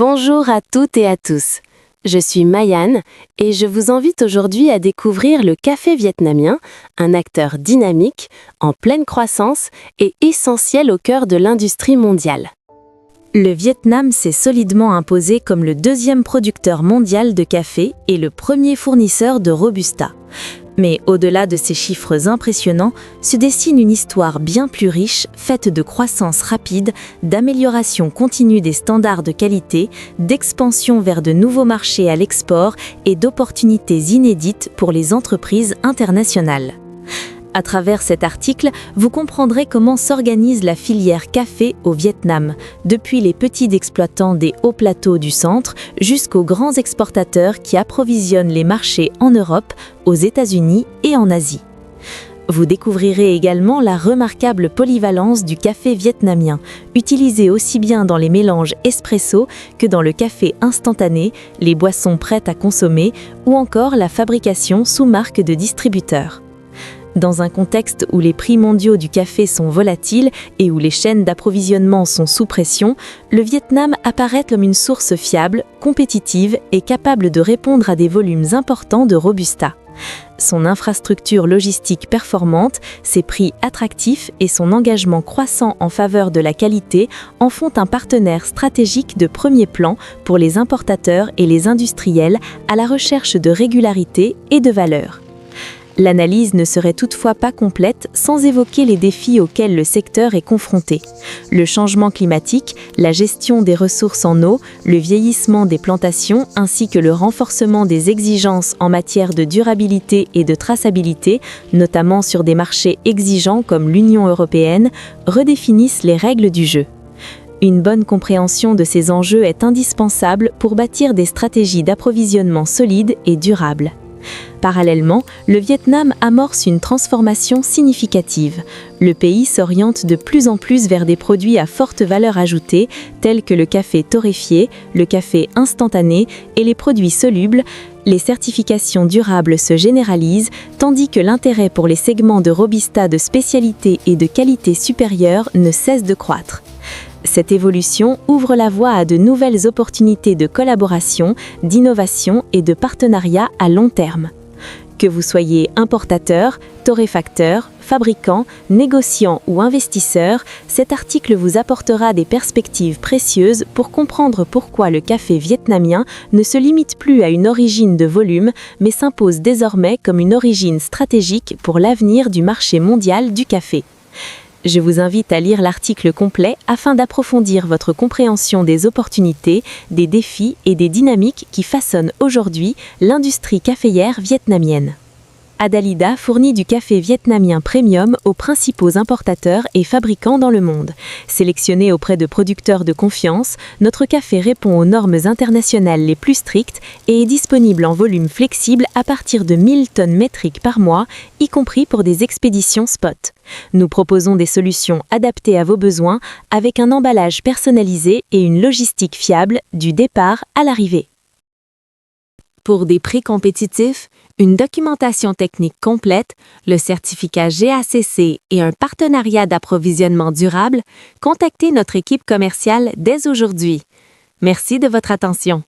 Bonjour à toutes et à tous. Je suis Mayan et je vous invite aujourd'hui à découvrir le café vietnamien, un acteur dynamique, en pleine croissance et essentiel au cœur de l'industrie mondiale. Le Vietnam s'est solidement imposé comme le deuxième producteur mondial de café et le premier fournisseur de Robusta. Mais au-delà de ces chiffres impressionnants, se dessine une histoire bien plus riche, faite de croissance rapide, d'amélioration continue des standards de qualité, d'expansion vers de nouveaux marchés à l'export et d'opportunités inédites pour les entreprises internationales. À travers cet article, vous comprendrez comment s'organise la filière café au Vietnam, depuis les petits exploitants des hauts plateaux du centre jusqu'aux grands exportateurs qui approvisionnent les marchés en Europe, aux États-Unis et en Asie. Vous découvrirez également la remarquable polyvalence du café vietnamien, utilisé aussi bien dans les mélanges espresso que dans le café instantané, les boissons prêtes à consommer ou encore la fabrication sous marque de distributeurs. Dans un contexte où les prix mondiaux du café sont volatiles et où les chaînes d'approvisionnement sont sous pression, le Vietnam apparaît comme une source fiable, compétitive et capable de répondre à des volumes importants de Robusta. Son infrastructure logistique performante, ses prix attractifs et son engagement croissant en faveur de la qualité en font un partenaire stratégique de premier plan pour les importateurs et les industriels à la recherche de régularité et de valeur. L'analyse ne serait toutefois pas complète sans évoquer les défis auxquels le secteur est confronté. Le changement climatique, la gestion des ressources en eau, le vieillissement des plantations ainsi que le renforcement des exigences en matière de durabilité et de traçabilité, notamment sur des marchés exigeants comme l'Union européenne, redéfinissent les règles du jeu. Une bonne compréhension de ces enjeux est indispensable pour bâtir des stratégies d'approvisionnement solides et durables. Parallèlement, le Vietnam amorce une transformation significative. Le pays s'oriente de plus en plus vers des produits à forte valeur ajoutée, tels que le café torréfié, le café instantané et les produits solubles. Les certifications durables se généralisent, tandis que l'intérêt pour les segments de Robusta de spécialité et de qualité supérieure ne cesse de croître. Cette évolution ouvre la voie à de nouvelles opportunités de collaboration, d'innovation et de partenariat à long terme. Que vous soyez importateur, torréfacteur, fabricant, négociant ou investisseur, cet article vous apportera des perspectives précieuses pour comprendre pourquoi le café vietnamien ne se limite plus à une origine de volume, mais s'impose désormais comme une origine stratégique pour l'avenir du marché mondial du café. Je vous invite à lire l'article complet afin d'approfondir votre compréhension des opportunités, des défis et des dynamiques qui façonnent aujourd'hui l'industrie caféière vietnamienne. Adalida fournit du café vietnamien premium aux principaux importateurs et fabricants dans le monde. Sélectionné auprès de producteurs de confiance, notre café répond aux normes internationales les plus strictes et est disponible en volume flexible à partir de 1000 tonnes métriques par mois, y compris pour des expéditions spot. Nous proposons des solutions adaptées à vos besoins avec un emballage personnalisé et une logistique fiable du départ à l'arrivée. Pour des prix compétitifs, une documentation technique complète, le certificat GACC et un partenariat d'approvisionnement durable, contactez notre équipe commerciale dès aujourd'hui. Merci de votre attention.